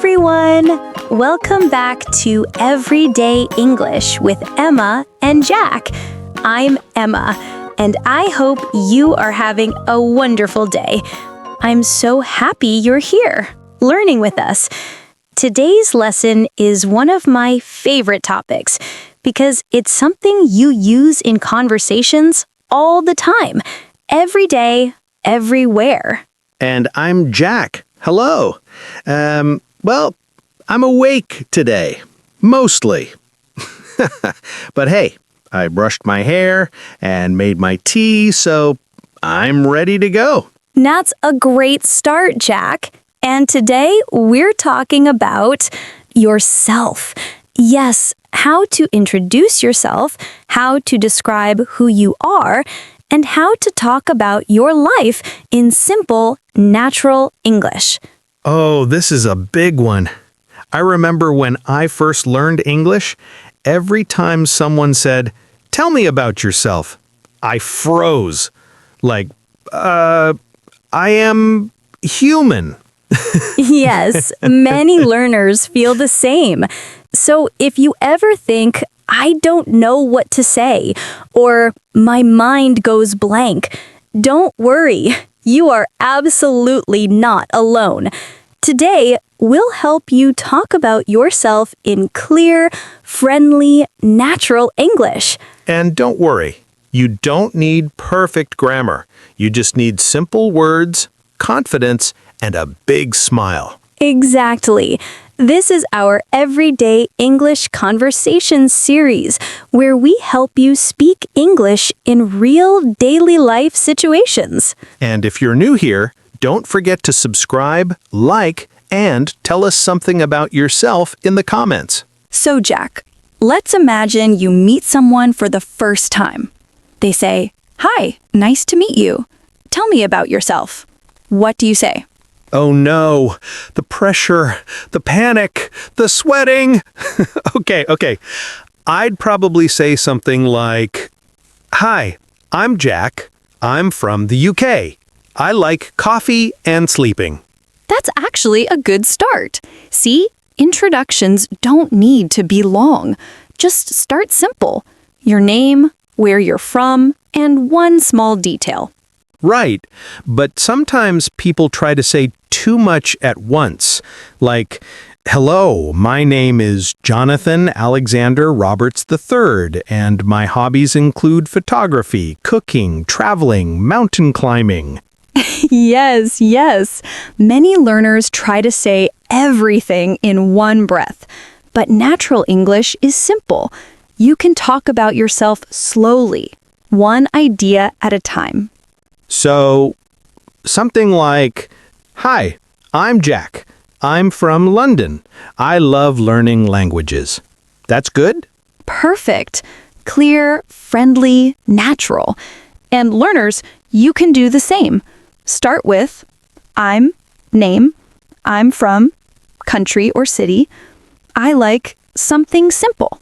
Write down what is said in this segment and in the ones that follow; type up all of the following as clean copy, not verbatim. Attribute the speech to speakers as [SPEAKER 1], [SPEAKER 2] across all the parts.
[SPEAKER 1] everyone! Welcome back to Everyday English with Emma and Jack. I'm Emma, and I hope you are having a wonderful day. I'm so happy you're here, learning with us. Today's lesson is one of my favorite topics because it's something you use in conversations all the time, every day, everywhere.
[SPEAKER 2] And I'm Jack. Hello. Well, I'm awake today. Mostly. But hey, I brushed my hair and made my tea, so I'm ready to go.
[SPEAKER 1] That's a great start, Jack. And today we're talking about yourself. Yes, how to introduce yourself, how to describe who you are, and how to talk about your life in simple, natural English.
[SPEAKER 2] Oh, this is a big one. I remember when I first learned English, every time someone said, "Tell me about yourself," I froze. Like, I am human.
[SPEAKER 1] Yes, many learners feel the same. So if you ever think, "I don't know what to say," or "my mind goes blank," don't worry. You are absolutely not alone. Today, we'll help you talk about yourself in clear, friendly, natural English.
[SPEAKER 2] And don't worry, you don't need perfect grammar. You just need simple words, confidence, and a big smile.
[SPEAKER 1] Exactly. This is our Everyday English Conversation series, where we help you speak English in real daily life situations.
[SPEAKER 2] And if you're new here, don't forget to subscribe, like, and tell us something about yourself in the comments.
[SPEAKER 1] So, Jack, let's imagine you meet someone for the first time. They say, "Hi, nice to meet you. Tell me about yourself." What do you say?
[SPEAKER 2] Oh no, the pressure, the panic, the sweating. Okay. I'd probably say something like, "Hi, I'm Jack. I'm from the UK. I like coffee and sleeping."
[SPEAKER 1] That's actually a good start. See, introductions don't need to be long. Just start simple. Your name, where you're from, and one small detail.
[SPEAKER 2] Right, but sometimes people try to say too much at once, like, "Hello, my name is Jonathan Alexander Roberts III, and my hobbies include photography, cooking, traveling, mountain climbing."
[SPEAKER 1] Yes. Many learners try to say everything in one breath, but natural English is simple. You can talk about yourself slowly, one idea at a time.
[SPEAKER 2] So, something like, "Hi, I'm Jack. I'm from London. I love learning languages." That's good?
[SPEAKER 1] Perfect. Clear, friendly, natural. And learners, you can do the same. Start with I'm, name, I'm from, country or city. I like something simple.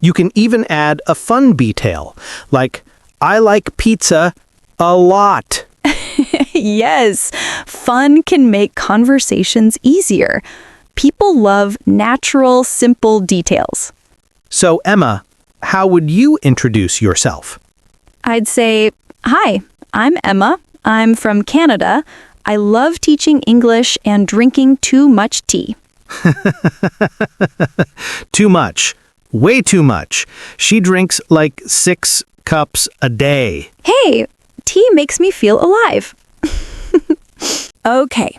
[SPEAKER 2] You can even add a fun detail, like, "I like pizza a lot."
[SPEAKER 1] Yes, fun can make conversations easier. People love natural, simple details.
[SPEAKER 2] So, Emma, how would you introduce yourself?
[SPEAKER 1] I'd say, "Hi, I'm Emma. I'm from Canada. I love teaching English and drinking too much tea."
[SPEAKER 2] Too much. Way too much. She drinks like 6 cups a day.
[SPEAKER 1] Hey, tea makes me feel alive. Okay,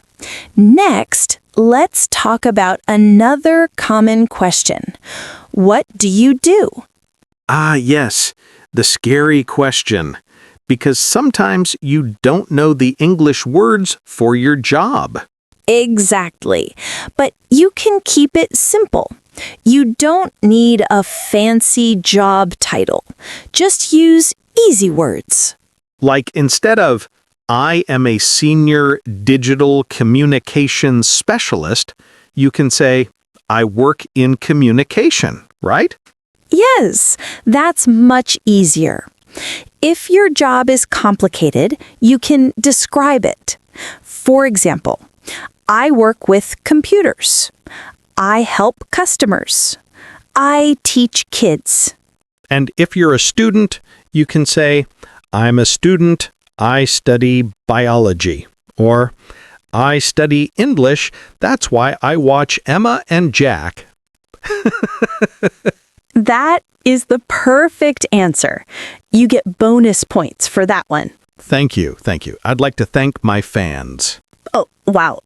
[SPEAKER 1] next, let's talk about another common question. What do you do?
[SPEAKER 2] Ah, yes, the scary question. Because sometimes you don't know the English words for your job.
[SPEAKER 1] Exactly. But you can keep it simple. You don't need a fancy job title. Just use easy words.
[SPEAKER 2] Like instead of, "I am a senior digital communications specialist," you can say, "I work in communication," right?
[SPEAKER 1] Yes, that's much easier. If your job is complicated, you can describe it. For example, I work with computers. I help customers. I teach kids.
[SPEAKER 2] And if you're a student, you can say, I'm a student, I study biology. Or, I study English, that's why I watch Emma and Jack.
[SPEAKER 1] That is the perfect answer. You get bonus points for that one.
[SPEAKER 2] Thank you. I'd like to thank my fans.
[SPEAKER 1] Oh, wow.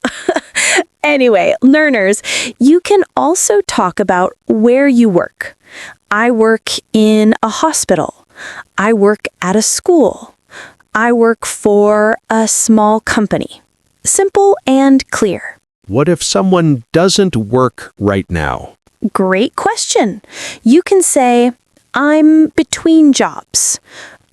[SPEAKER 1] Anyway, learners, you can also talk about where you work. I work in a hospital. I work at a school. I work for a small company. Simple and clear.
[SPEAKER 2] What if someone doesn't work right now?
[SPEAKER 1] Great question. You can say, I'm between jobs.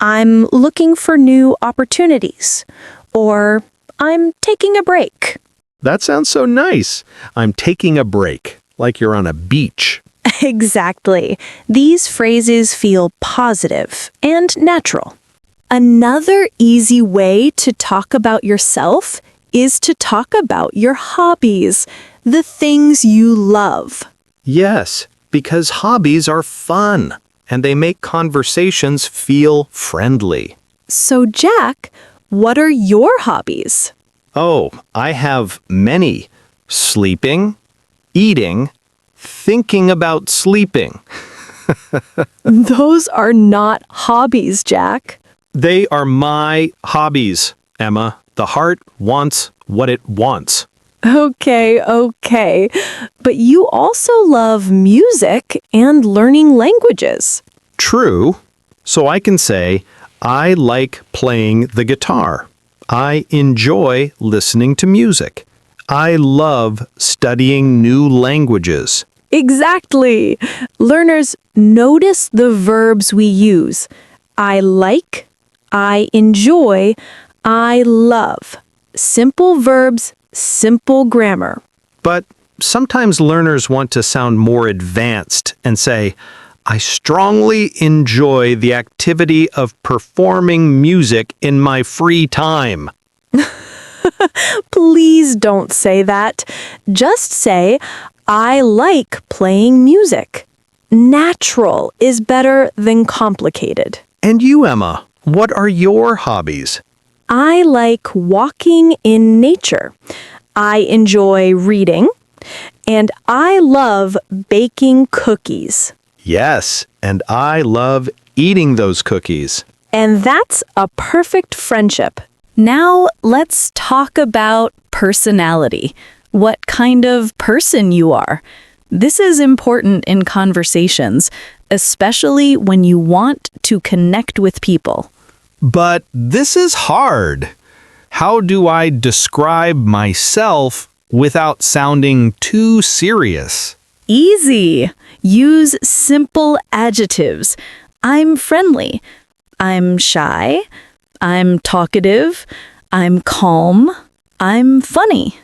[SPEAKER 1] I'm looking for new opportunities. Or, I'm taking a break.
[SPEAKER 2] That sounds so nice. I'm taking a break, like you're on a beach.
[SPEAKER 1] Exactly. These phrases feel positive and natural. Another easy way to talk about yourself is to talk about your hobbies, the things you love.
[SPEAKER 2] Yes, because hobbies are fun, and they make conversations feel friendly.
[SPEAKER 1] So, Jack, what are your hobbies?
[SPEAKER 2] Oh, I have many. Sleeping, eating, thinking about sleeping.
[SPEAKER 1] Those are not hobbies, Jack.
[SPEAKER 2] They are my hobbies, Emma. The heart wants what it wants.
[SPEAKER 1] Okay. But you also love music and learning languages.
[SPEAKER 2] True. So I can say, I like playing the guitar. I enjoy listening to music. I love studying new languages.
[SPEAKER 1] Exactly. Learners, notice the verbs we use. I like, I enjoy, I love. Simple verbs, simple grammar.
[SPEAKER 2] But sometimes learners want to sound more advanced and say, I strongly enjoy the activity of performing music in my free time.
[SPEAKER 1] Please don't say that. Just say, I like playing music. Natural is better than complicated.
[SPEAKER 2] And you, Emma, what are your hobbies?
[SPEAKER 1] I like walking in nature. I enjoy reading. And I love baking cookies.
[SPEAKER 2] Yes, and I love eating those cookies.
[SPEAKER 1] And that's a perfect friendship. Now let's talk about personality. What kind of person you are. This is important in conversations, especially when you want to connect with people.
[SPEAKER 2] But this is hard. How do I describe myself without sounding too serious?
[SPEAKER 1] Easy. Use simple adjectives. I'm friendly. I'm shy. I'm talkative. I'm calm. I'm funny.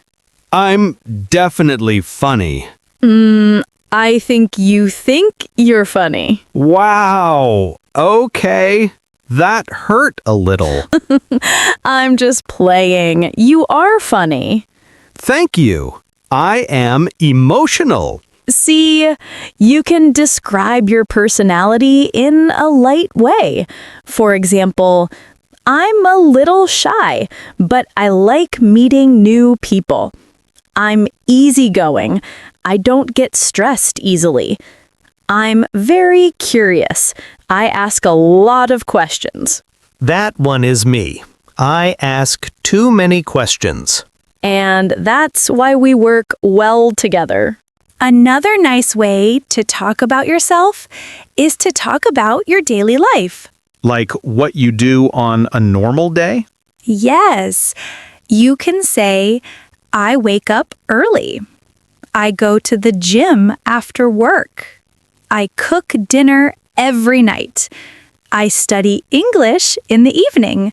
[SPEAKER 2] I'm definitely funny.
[SPEAKER 1] I think you're funny.
[SPEAKER 2] Wow. Okay. That hurt a little.
[SPEAKER 1] I'm just playing. You are funny.
[SPEAKER 2] Thank you. I am emotional.
[SPEAKER 1] See, you can describe your personality in a light way. For example, I'm a little shy, but I like meeting new people. I'm easygoing. I don't get stressed easily. I'm very curious. I ask a lot of questions.
[SPEAKER 2] That one is me. I ask too many questions.
[SPEAKER 1] And that's why we work well together. Another nice way to talk about yourself is to talk about your daily life.
[SPEAKER 2] Like what you do on a normal day?
[SPEAKER 1] Yes, you can say, I wake up early. I go to the gym after work. I cook dinner every night. I study English in the evening.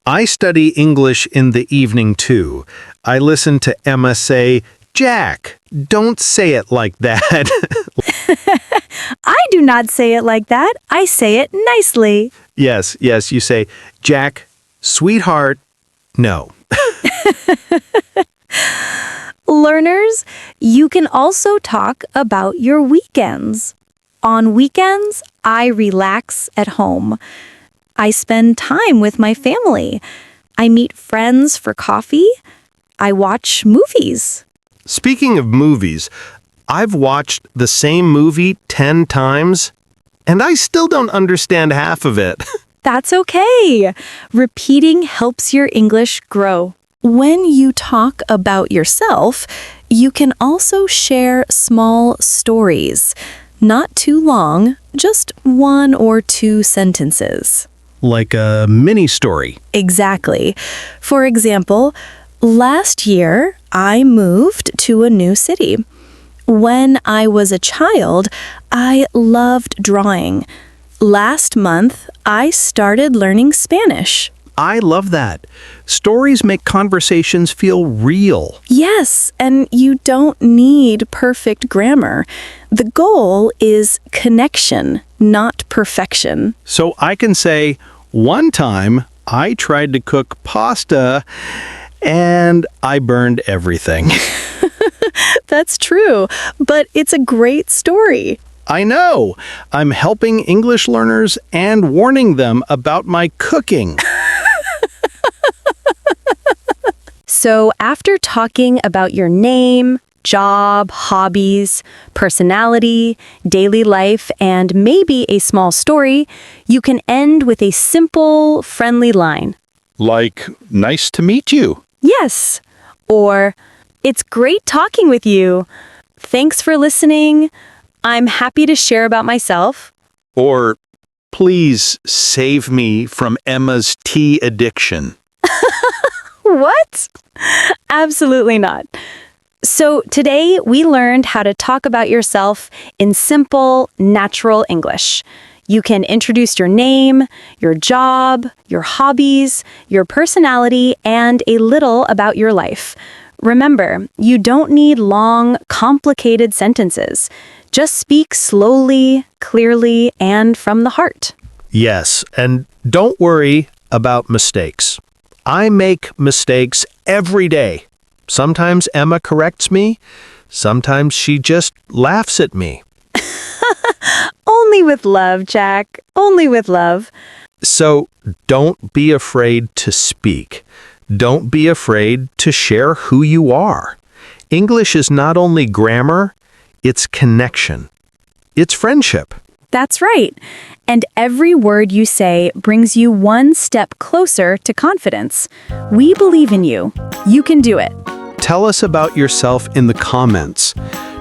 [SPEAKER 2] I study English in the evening too. I listen to Emma say, Jack, don't say it like that.
[SPEAKER 1] I do not say it like that. I say it nicely.
[SPEAKER 2] Yes, you say, Jack, sweetheart, no.
[SPEAKER 1] Learners, you can also talk about your weekends. On weekends, I relax at home. I spend time with my family. I meet friends for coffee. I watch movies.
[SPEAKER 2] Speaking of movies, I've watched the same movie 10 times, and I still don't understand half of it.
[SPEAKER 1] That's okay. Repeating helps your English grow. When you talk about yourself, you can also share small stories. Not too long, just 1 or 2 sentences.
[SPEAKER 2] Like a mini story.
[SPEAKER 1] Exactly. For example, last year I moved to a new city. When I was a child, I loved drawing. Last month, I started learning Spanish.
[SPEAKER 2] I love that. Stories make conversations feel real.
[SPEAKER 1] Yes, and you don't need perfect grammar. The goal is connection, not perfection.
[SPEAKER 2] So I can say, one time I tried to cook pasta and I burned everything.
[SPEAKER 1] That's true, but it's a great story.
[SPEAKER 2] I know. I'm helping English learners and warning them about my cooking.
[SPEAKER 1] So after talking about your name, job, hobbies, personality, daily life, and maybe a small story, you can end with a simple, friendly line.
[SPEAKER 2] Like, nice to meet you.
[SPEAKER 1] Yes. Or, it's great talking with you. Thanks for listening. I'm happy to share about myself.
[SPEAKER 2] Or, please save me from Emma's tea addiction.
[SPEAKER 1] What? Absolutely not. So today we learned how to talk about yourself in simple, natural English. You can introduce your name, your job, your hobbies, your personality, and a little about your life. Remember, you don't need long, complicated sentences. Just speak slowly, clearly, and from the heart.
[SPEAKER 2] Yes, and don't worry about mistakes. I make mistakes every day. Sometimes Emma corrects me. Sometimes she just laughs at me.
[SPEAKER 1] Only with love, Jack. Only with love.
[SPEAKER 2] So don't be afraid to speak. Don't be afraid to share who you are. English is not only grammar, it's connection. It's friendship.
[SPEAKER 1] That's right. And every word you say brings you one step closer to confidence. We believe in you. You can do it.
[SPEAKER 2] Tell us about yourself in the comments.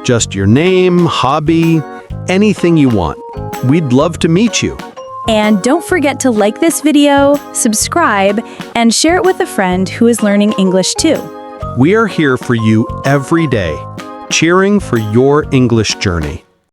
[SPEAKER 2] Just your name, hobby, anything you want. We'd love to meet you.
[SPEAKER 1] And don't forget to like this video, subscribe, and share it with a friend who is learning English too.
[SPEAKER 2] We are here for you every day, cheering for your English journey.